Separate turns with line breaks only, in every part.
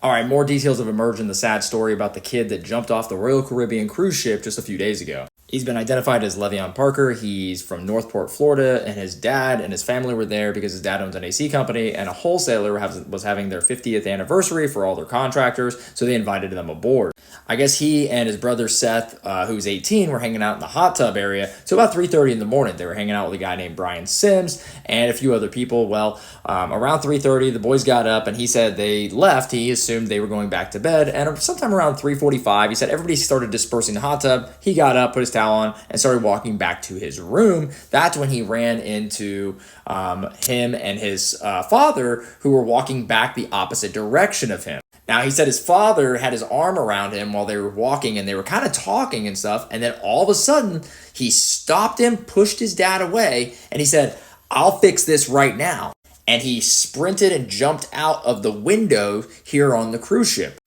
All right, more details have emerged in the sad story about the kid that jumped off the Royal Caribbean cruise ship just a few days ago. He's been identified as Leevon Parker. He's from Northport, Florida, and his dad and his family were there because his dad owns an AC company, and a wholesaler was having their 50th anniversary for all their contractors, so they invited them aboard. I guess he and his brother Seth, who's 18, were hanging out in the hot tub area. So about 3:30 in the morning, they were hanging out with a guy named Brian Sims and a few other people. Well, around 3:30, the boys got up, and he said they left. He assumed they were going back to bed, and sometime around 3:45, he said everybody started dispersing the hot tub. He got up, put his towel on, and started walking back to his room. That's when he ran into him and his father, who were walking back the opposite direction of him. Now, he said his father had his arm around him while they were walking, and they were kind of talking and stuff, and then all of a sudden, he stopped him, pushed his dad away, and he said, "I'll fix this right now." And he sprinted and jumped out of the window here on the cruise ship.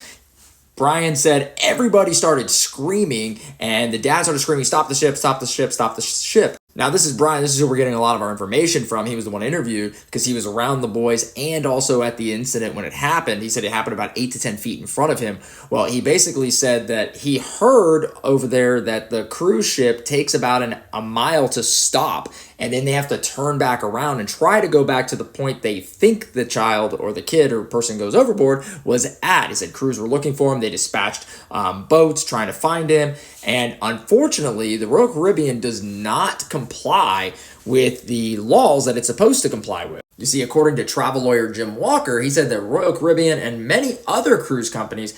Brian said everybody started screaming, and the dad started screaming, "Stop the ship, stop the ship, stop the ship." Now, this is Brian. This is who we're getting a lot of our information from. He was the one interviewed because he was around the boys and also at the incident when it happened. He said it happened about 8 to 10 feet in front of him. Well, he basically said that he heard over there that the cruise ship takes about a mile to stop, and then they have to turn back around and try to go back to the point they think the child or the kid or person goes overboard was at. He said crews were looking for him. They dispatched boats trying to find him. And unfortunately, the Royal Caribbean does not comply with the laws that it's supposed to comply with. You see, according to travel lawyer Jim Walker, he said that Royal Caribbean and many other cruise companies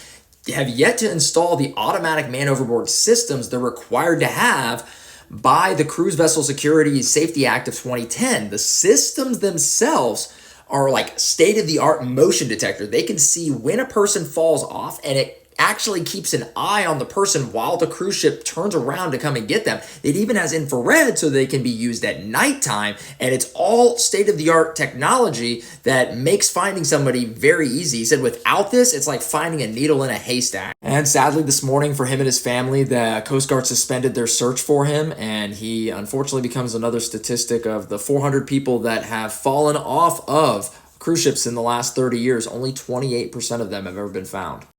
have yet to install the automatic man overboard systems they're required to have by the Cruise Vessel Security Safety Act of 2010. The systems themselves are like state-of-the-art motion detector. They can see when a person falls off, and it actually keeps an eye on the person while the cruise ship turns around to come and get them. It even has infrared so they can be used at nighttime, and it's all state-of-the-art technology that makes finding somebody very easy. He said without this, it's like finding a needle in a haystack. And sadly, this morning for him and his family, the Coast Guard suspended their search for him, and he unfortunately becomes another statistic of the 400 people that have fallen off of cruise ships in the last 30 years. Only 28% of them have ever been found.